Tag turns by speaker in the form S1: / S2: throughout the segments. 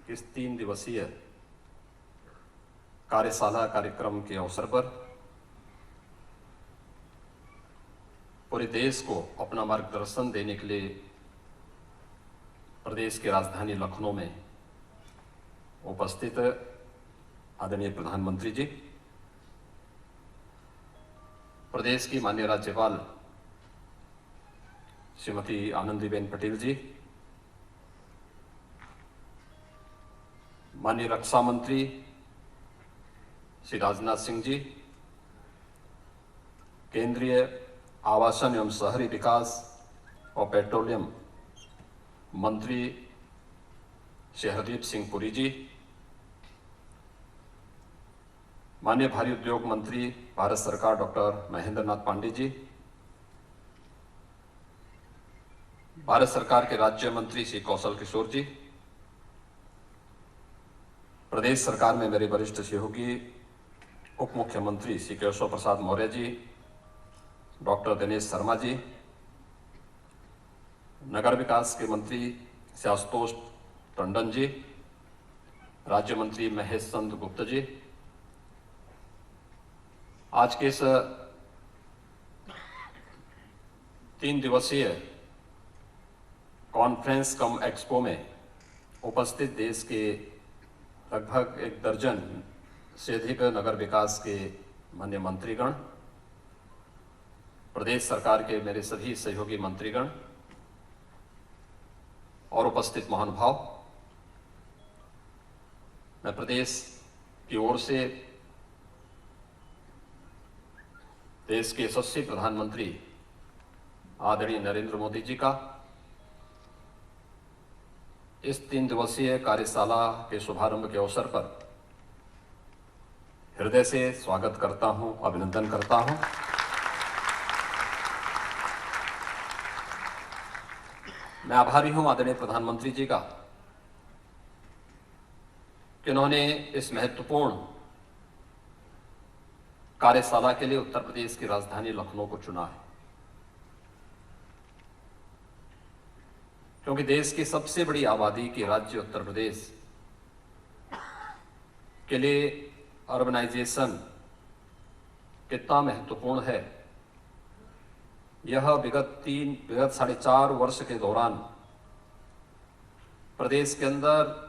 S1: इस 3 दिवसीय कार्यशाला कार्यक्रम के अवसर पर पूरे देश को अपना मार्गदर्शन देने के लिए प्रदेश की राजधानी लखनऊ में उपस्थित आदरणीय प्रधानमंत्री जी, प्रदेश की माननीय राज्यपाल श्रीमती आनंदीबेन पटेल जी, माननीय रक्षा मंत्री श्री राजनाथ सिंह जी, केंद्रीय आवासन एवं शहरी विकास और पेट्रोलियम मंत्री श्री हरदीप सिंह पुरी जी, माननीय भारी उद्योग मंत्री भारत सरकार डॉक्टर महेंद्र नाथ पांडे जी, भारत सरकार के राज्य मंत्री श्री कौशल किशोर जी, प्रदेश सरकार में मेरे वरिष्ठ सहयोगी उप मुख्यमंत्री श्री केशव प्रसाद मौर्य जी, डॉक्टर दिनेश शर्मा जी, नगर विकास के मंत्री श्री आशुतोष टंडन जी, राज्य मंत्री महेश चंद्र गुप्त जी, आज के इस 3 दिवसीय कॉन्फ्रेंस कम एक्सपो में उपस्थित देश के लगभग 1 दर्जन से अधिक नगर विकास के माननीय मंत्रीगण, प्रदेश सरकार के मेरे सभी सहयोगी मंत्रीगण और उपस्थित महानुभाव, मैं प्रदेश की ओर से देश के यशस्वी प्रधानमंत्री आदरणीय नरेंद्र मोदी जी का इस 3 दिवसीय कार्यशाला के शुभारंभ के अवसर पर हृदय से स्वागत करता हूं, अभिनंदन करता हूं। मैं आभारी हूं आदरणीय प्रधानमंत्री जी का कि उन्होंने इस महत्वपूर्ण कार्यशाला के लिए उत्तर प्रदेश की राजधानी लखनऊ को चुना है, क्योंकि देश की सबसे बड़ी आबादी के राज्य उत्तर प्रदेश के लिए अर्बनाइजेशन कितना महत्वपूर्ण है, यह विगत 4.5 वर्ष के दौरान प्रदेश के अंदर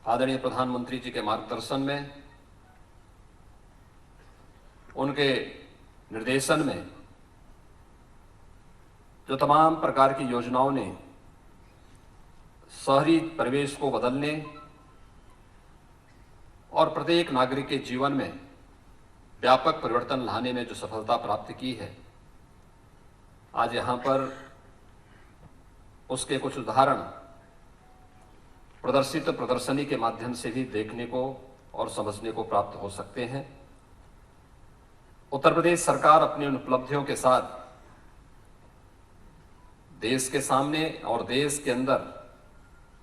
S1: आदरणीय प्रधानमंत्री जी के मार्गदर्शन में, उनके निर्देशन में जो तमाम प्रकार की योजनाओं ने शहरी परिवेश को बदलने और प्रत्येक नागरिक के जीवन में व्यापक परिवर्तन लाने में जो सफलता प्राप्त की है, आज यहाँ पर उसके कुछ उदाहरण प्रदर्शनी के माध्यम से भी देखने को और समझने को प्राप्त हो सकते हैं। उत्तर प्रदेश सरकार अपनी उन उपलब्धियों के साथ देश के सामने और देश के अंदर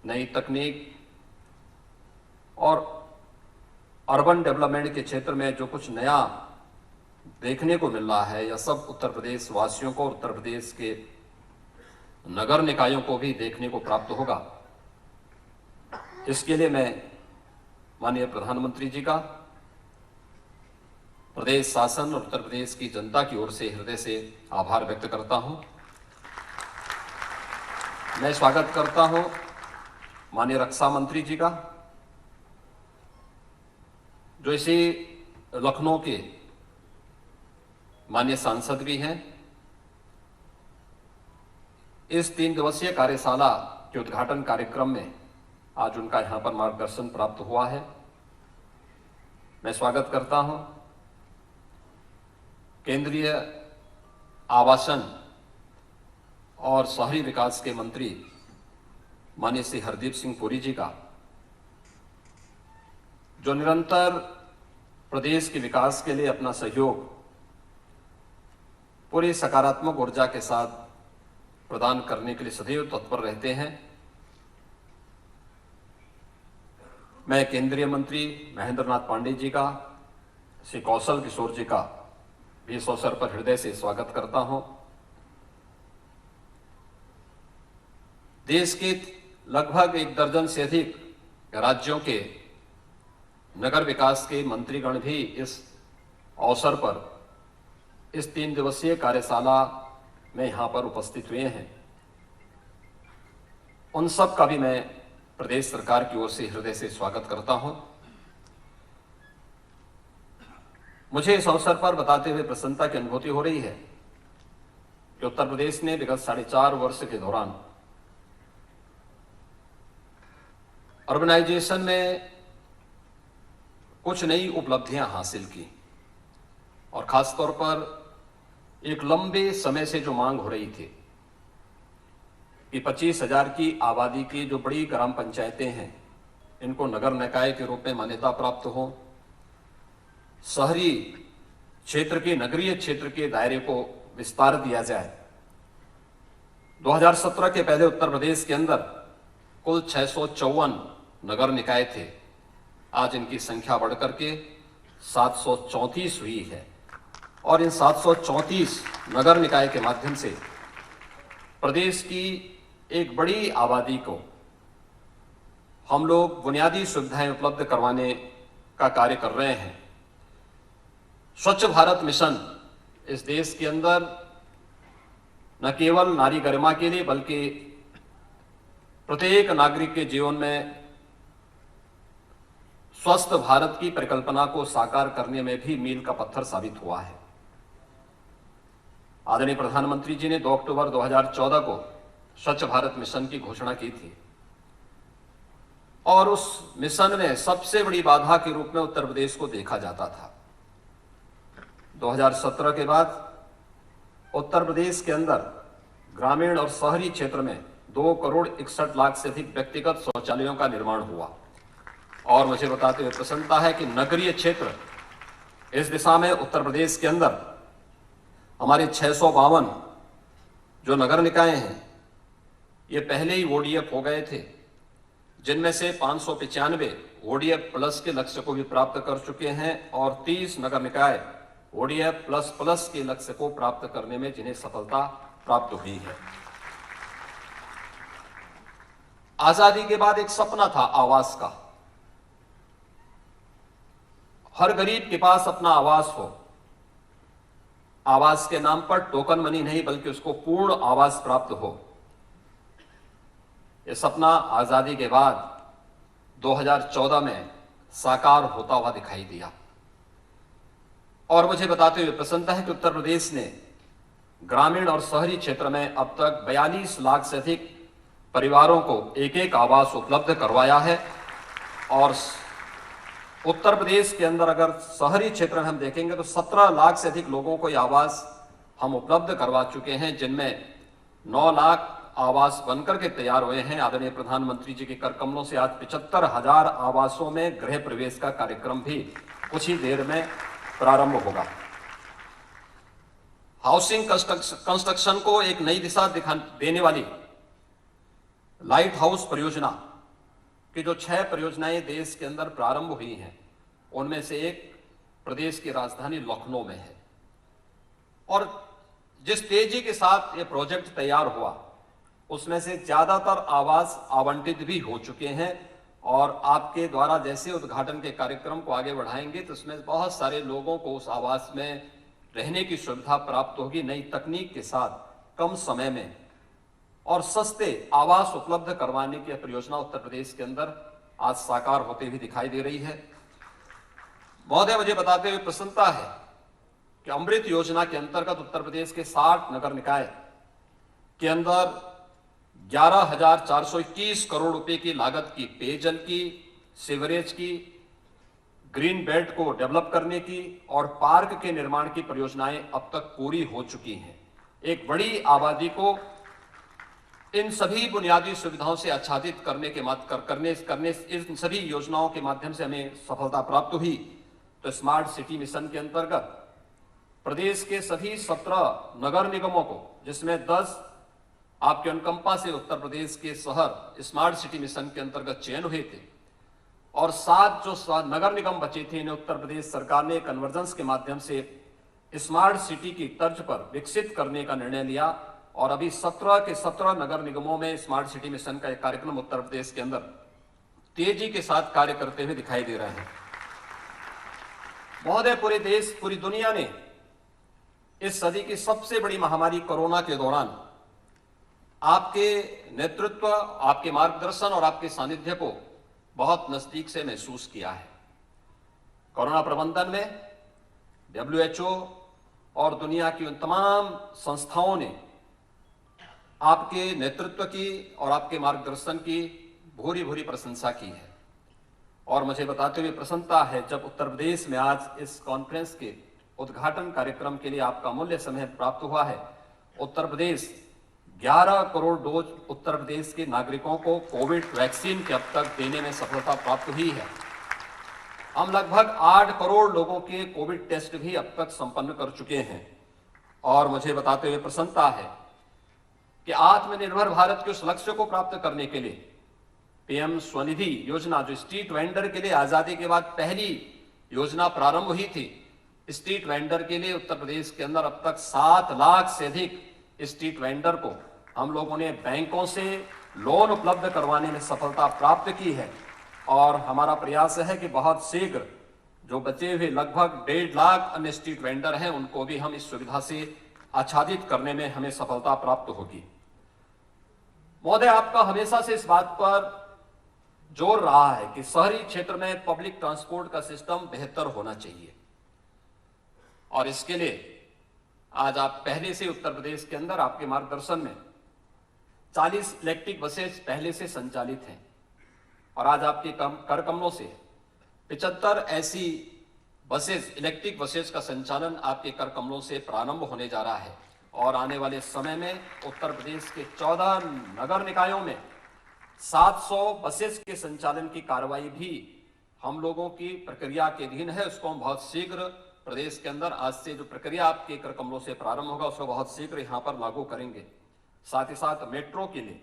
S1: नई तकनीक और अर्बन डेवलपमेंट के क्षेत्र में जो कुछ नया देखने को मिल रहा है, यह सब उत्तर प्रदेश वासियों को, उत्तर प्रदेश के नगर निकायों को भी देखने को प्राप्त होगा। इसके लिए मैं माननीय प्रधानमंत्री जी का, प्रदेश शासन और उत्तर प्रदेश की जनता की ओर से हृदय से आभार व्यक्त करता हूं। मैं स्वागत करता हूं माननीय रक्षा मंत्री जी का, जो इसी लखनऊ के माननीय सांसद भी हैं। इस 3 दिवसीय कार्यशाला के उद्घाटन कार्यक्रम में आज उनका यहां पर मार्गदर्शन प्राप्त हुआ है। मैं स्वागत करता हूं केंद्रीय आवासन और शहरी विकास के मंत्री माननीय श्री हरदीप सिंह पुरी जी का, जो निरंतर प्रदेश के विकास के लिए अपना सहयोग पूरी सकारात्मक ऊर्जा के साथ प्रदान करने के लिए सदैव तत्पर रहते हैं। मैं केंद्रीय मंत्री महेंद्र नाथ पांडे जी का, श्री कौशल किशोर जी का भी इस अवसर पर हृदय से स्वागत करता हूं। देश के लगभग 1 दर्जन से अधिक राज्यों के नगर विकास के मंत्रीगण भी इस अवसर पर इस 3 दिवसीय कार्यशाला में यहाँ पर उपस्थित हुए हैं। उन सब का भी मैं प्रदेश सरकार की ओर से हृदय से स्वागत करता हूं। मुझे इस अवसर पर बताते हुए प्रसन्नता की अनुभूति हो रही है कि उत्तर प्रदेश ने विगत 4.5 वर्ष के दौरान अर्बनाइजेशन में कुछ नई उपलब्धियां हासिल की और खासतौर पर एक लंबे समय से जो मांग हो रही थी कि 25,000 की आबादी की जो बड़ी ग्राम पंचायतें हैं इनको नगर निकाय के रूप में मान्यता प्राप्त हो, शहरी क्षेत्र के नगरीय क्षेत्र के दायरे को विस्तार दिया जाए। 2017 के पहले उत्तर प्रदेश के अंदर कुल 654 नगर निकाय थे, आज इनकी संख्या बढ़कर के 734 हुई है और इन 734 नगर निकाय के माध्यम से प्रदेश की एक बड़ी आबादी को हम लोग बुनियादी सुविधाएं उपलब्ध करवाने का कार्य कर रहे हैं। स्वच्छ भारत मिशन इस देश के अंदर न केवल नारी गरिमा के लिए बल्कि प्रत्येक नागरिक के जीवन में स्वस्थ भारत की परिकल्पना को साकार करने में भी मील का पत्थर साबित हुआ है। आदरणीय प्रधानमंत्री जी ने 2 अक्टूबर 2014 को स्वच्छ भारत मिशन की घोषणा की थी और उस मिशन में सबसे बड़ी बाधा के रूप में उत्तर प्रदेश को देखा जाता था। 2017 के बाद उत्तर प्रदेश के अंदर ग्रामीण और शहरी क्षेत्र में 2,61,00,000 से अधिक व्यक्तिगत शौचालयों का निर्माण हुआ और मुझे बताते हुए प्रसन्नता है कि नगरीय क्षेत्र इस दिशा में उत्तर प्रदेश के अंदर हमारे 652 जो नगर निकाय हैं ये पहले ही ODF हो गए थे, जिनमें से 595 ODF प्लस के लक्ष्य को भी प्राप्त कर चुके हैं और 30 नगर निकाय ODF प्लस प्लस के लक्ष्य को प्राप्त करने में जिन्हें सफलता प्राप्त हुई है। आजादी के बाद एक सपना था आवास का, हर गरीब के पास अपना आवास हो, आवास के नाम पर टोकन मनी नहीं बल्कि उसको पूर्ण आवास प्राप्त हो। यह सपना आजादी के बाद 2014 में साकार होता हुआ दिखाई दिया और मुझे बताते हुए प्रसन्नता है कि उत्तर प्रदेश ने ग्रामीण और शहरी क्षेत्र में अब तक 42 लाख से अधिक परिवारों को एक आवास उपलब्ध करवाया है और उत्तर प्रदेश के अंदर अगर शहरी क्षेत्र में हम देखेंगे तो 17 लाख से अधिक लोगों को ये आवास हम उपलब्ध करवा चुके हैं, जिनमें 9 लाख आवास बनकर के तैयार हुए हैं। आदरणीय प्रधानमंत्री जी के कर कमलों से आज 75,000 आवासों में गृह प्रवेश का कार्यक्रम भी कुछ ही देर में प्रारंभ होगा। हाउसिंग कंस्ट्रक्शन को एक नई दिशा देने वाली लाइट हाउस परियोजना कि जो 6 परियोजनाएं देश के अंदर प्रारंभ हुई हैं, उनमें से एक प्रदेश की राजधानी लखनऊ में है और जिस तेजी के साथ ये प्रोजेक्ट तैयार हुआ उसमें से ज्यादातर आवास आवंटित भी हो चुके हैं और आपके द्वारा जैसे उद्घाटन के कार्यक्रम को आगे बढ़ाएंगे तो उसमें बहुत सारे लोगों को उस आवास में रहने की सुविधा प्राप्त होगी। नई तकनीक के साथ कम समय में और सस्ते आवास उपलब्ध करवाने की परियोजना उत्तर प्रदेश के अंदर आज साकार होते हुए दिखाई दे रही है। महोदय, मुझे बताते हुए प्रसन्नता है कि अमृत योजना के अंतर्गत उत्तर प्रदेश के 60 नगर निकाय के अंदर 11,421 करोड़ रुपए की लागत की पेयजल की, सीवरेज की, ग्रीन बेल्ट को डेवलप करने की और पार्क के निर्माण की परियोजनाएं अब तक पूरी हो चुकी हैं। एक बड़ी आबादी को इन सभी बुनियादी सुविधाओं से आच्छादित करने इन सभी योजनाओं के माध्यम से हमें सफलता प्राप्त हुई। तो स्मार्ट सिटी मिशन के अंतर्गत प्रदेश के सभी 17 नगर निगमों को, जिसमें 10 आपके अनुकंपा से उत्तर प्रदेश के शहर स्मार्ट सिटी मिशन के अंतर्गत चयन हुए थे और 7 जो नगर निगम बचे थे इन्हें उत्तर प्रदेश सरकार ने कन्वर्जेंस के माध्यम से स्मार्ट सिटी की तर्ज पर विकसित करने का निर्णय लिया और अभी 17 के 17 नगर निगमों में स्मार्ट सिटी मिशन का एक कार्यक्रम उत्तर प्रदेश के अंदर तेजी के साथ कार्य करते हुए दिखाई दे रहे हैं। महोदय, पूरे देश, पूरी दुनिया ने इस सदी की सबसे बड़ी महामारी कोरोना के दौरान आपके नेतृत्व, आपके मार्गदर्शन और आपके सानिध्य को बहुत नजदीक से महसूस किया है। कोरोना प्रबंधन में WHO और दुनिया की उन तमाम संस्थाओं ने आपके नेतृत्व की और आपके मार्गदर्शन की भूरी भूरी प्रशंसा की है। और मुझे बताते हुए प्रसन्नता है जब उत्तर प्रदेश में आज इस कॉन्फ्रेंस के उद्घाटन कार्यक्रम के लिए आपका अमूल्य समय प्राप्त हुआ है। उत्तर प्रदेश 11 करोड़ डोज उत्तर प्रदेश के नागरिकों को कोविड वैक्सीन के अब तक देने में सफलता प्राप्त हुई है। हम लगभग 8 करोड़ लोगों के कोविड टेस्ट भी अब तक संपन्न कर चुके हैं। और मुझे बताते हुए प्रसन्नता है कि आत्मनिर्भर भारत के उस लक्ष्य को प्राप्त करने के लिए PM स्वनिधि योजना, जो स्ट्रीट वेंडर के लिए आजादी के बाद पहली योजना प्रारंभ हुई थी, स्ट्रीट वेंडर के लिए उत्तर प्रदेश के अंदर अब तक 7 लाख से अधिक स्ट्रीट वेंडर को हम लोगों ने बैंकों से लोन उपलब्ध करवाने में सफलता प्राप्त की है। और हमारा प्रयास है कि बहुत शीघ्र जो बचे हुए लगभग 1.5 लाख अन्य स्ट्रीट वेंडर हैं, उनको भी हम इस सुविधा से आच्छादित करने में हमें सफलता प्राप्त होगी। महोदय, आपका हमेशा से इस बात पर जोर रहा है कि शहरी क्षेत्र में पब्लिक ट्रांसपोर्ट का सिस्टम बेहतर होना चाहिए, और इसके लिए आज आप पहले से उत्तर प्रदेश के अंदर आपके मार्गदर्शन में 40 इलेक्ट्रिक बसेस पहले से संचालित हैं, और आज आपके कर कमलों से 75 ऐसी बसेस, इलेक्ट्रिक बसेस का संचालन आपके कर कमलों से प्रारंभ होने जा रहा है। और आने वाले समय में उत्तर प्रदेश के 14 नगर निकायों में 700 बसेस के संचालन की कार्रवाई भी हम लोगों की प्रक्रिया के अधीन है। उसको हम बहुत शीघ्र प्रदेश के अंदर, आज से जो प्रक्रिया आपके कर कमलों से प्रारंभ होगा, उसको बहुत शीघ्र यहां पर लागू करेंगे। साथ ही साथ मेट्रो के लिए,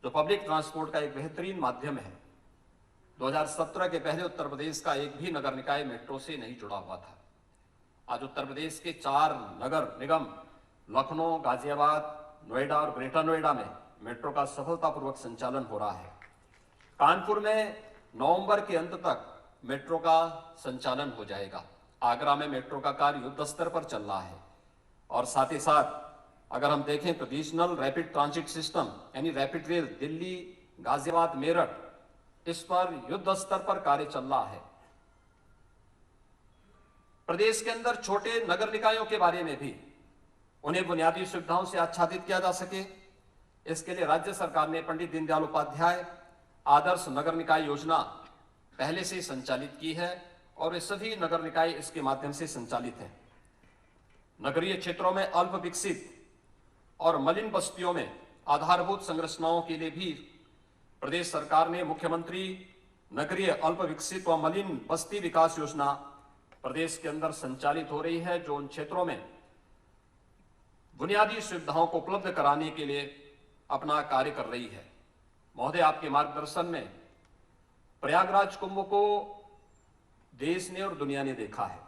S1: जो पब्लिक ट्रांसपोर्ट का एक बेहतरीन माध्यम है, 2017 के पहले उत्तर प्रदेश का एक भी नगर निकाय मेट्रो से नहीं जुड़ा हुआ था। आज उत्तर प्रदेश के 4 नगर निगम, लखनऊ, गाजियाबाद, नोएडा और ग्रेटर नोएडा में मेट्रो का सफलतापूर्वक संचालन हो रहा है। कानपुर में नवंबर के अंत तक मेट्रो का संचालन हो जाएगा। आगरा में मेट्रो का कार्य युद्ध स्तर पर चल रहा है। और साथ ही साथ अगर हम देखें तो रीजनल रैपिड ट्रांजिट सिस्टम यानी रैपिड रेल दिल्ली, गाजियाबाद, मेरठ, इस पर युद्ध स्तर पर कार्य चल रहा है। प्रदेश के अंदर छोटे नगर निकायों के बारे में भी उन्हें बुनियादी सुविधाओं से आच्छादित किया जा सके, इसके लिए राज्य सरकार ने पंडित दीनदयाल उपाध्याय आदर्श नगर निकाय योजना पहले से संचालित की है, और ये सभी नगर निकाय इसके माध्यम से संचालित हैं। नगरीय क्षेत्रों में अल्प विकसित और मलिन बस्तियों में आधारभूत संरचनाओं के लिए भी प्रदेश सरकार ने मुख्यमंत्री नगरीय अल्प विकसित व मलिन बस्ती विकास योजना प्रदेश के अंदर संचालित हो रही है, जो उन क्षेत्रों में बुनियादी सुविधाओं को उपलब्ध कराने के लिए अपना कार्य कर रही है। महोदय, आपके मार्गदर्शन में प्रयागराज कुंभ को देश ने और दुनिया ने देखा है।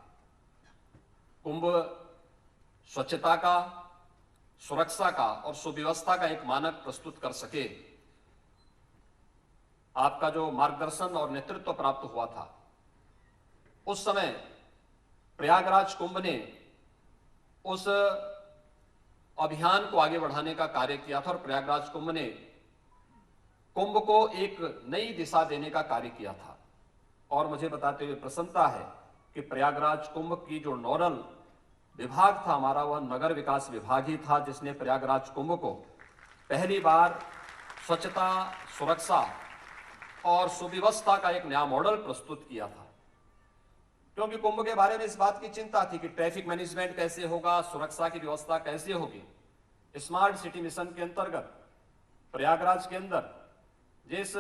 S1: कुंभ स्वच्छता का, सुरक्षा का और सुव्यवस्था का एक मानक प्रस्तुत कर सके। आपका जो मार्गदर्शन और नेतृत्व प्राप्त हुआ था, उस समय प्रयागराज कुंभ ने उस अभियान को आगे बढ़ाने का कार्य किया था, और प्रयागराज कुंभ ने कुंभ को एक नई दिशा देने का कार्य किया था। और मुझे बताते हुए प्रसन्नता है कि प्रयागराज कुंभ की जो नोडल विभाग था हमारा, वह नगर विकास विभाग ही था, जिसने प्रयागराज कुंभ को पहली बार स्वच्छता, सुरक्षा और सुव्यवस्था का एक नया मॉडल प्रस्तुत किया था। क्योंकि कुंभ के बारे में इस बात की चिंता थी कि ट्रैफिक मैनेजमेंट कैसे होगा, सुरक्षा की व्यवस्था कैसे होगी। स्मार्ट सिटी मिशन के अंतर्गत प्रयागराज के अंदर जिस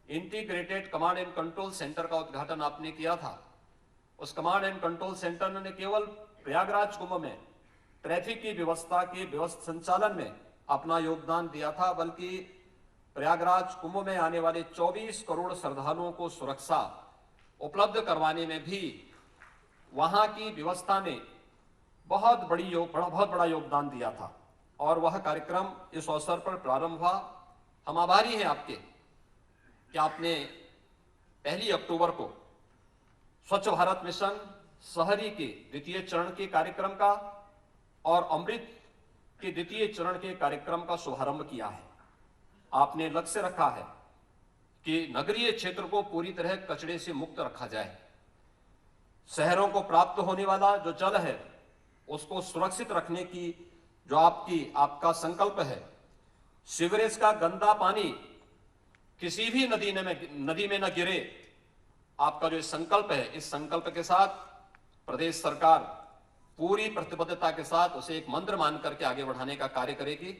S1: integrated command and control centre का उद्घाटन आपने किया था, उस कमांड एंड कंट्रोल सेंटर ने केवल प्रयागराज कुंभ में ट्रैफिक की व्यवस्था के संचालन में अपना योगदान दिया था, बल्कि प्रयागराज कुंभ में आने वाले 24 करोड़ श्रद्धालुओं को सुरक्षा उपलब्ध करवाने में भी वहां की व्यवस्था ने बहुत बड़ा योगदान दिया था। और वह कार्यक्रम इस अवसर पर प्रारंभ हुआ। हम आभारी हैं आपके कि आपने 1 अक्टूबर को स्वच्छ भारत मिशन शहरी के द्वितीय चरण के कार्यक्रम का और अमृत के द्वितीय चरण के कार्यक्रम का शुभारंभ किया है। आपने लक्ष्य रखा है कि नगरीय क्षेत्र को पूरी तरह कचरे से मुक्त रखा जाए। शहरों को प्राप्त होने वाला जो जल है उसको सुरक्षित रखने की जो आपका संकल्प है। सीवरेज का गंदा पानी किसी भी नदी में न गिरे, आपका जो संकल्प है, इस संकल्प के साथ प्रदेश सरकार पूरी प्रतिबद्धता के साथ उसे एक मंत्र मान करके आगे बढ़ाने का कार्य करेगी।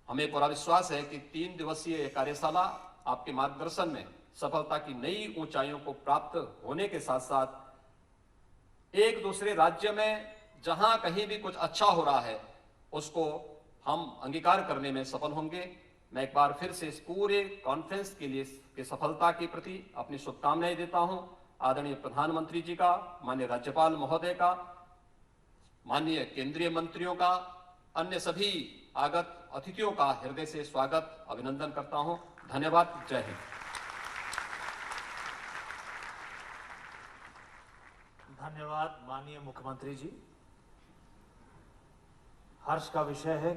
S1: हमें पूरा विश्वास है कि 3 दिवसीय कार्यशाला आपके मार्गदर्शन में सफलता की नई ऊंचाइयों को प्राप्त होने के साथ साथ एक दूसरे राज्य में जहां कहीं भी कुछ अच्छा हो रहा है उसको हम अंगीकार करने में सफल होंगे। मैं एक बार फिर से इस पूरे कॉन्फ्रेंस के लिए की सफलता के प्रति अपनी शुभकामनाएं देता हूं। आदरणीय प्रधानमंत्री जी का, माननीय राज्यपाल महोदय का, माननीय केंद्रीय मंत्रियों का, अन्य सभी आगत अतिथियों का हृदय से स्वागत अभिनंदन करता हूं। धन्यवाद। जय हिंद।
S2: धन्यवाद माननीय मुख्यमंत्री जी। हर्ष का विषय है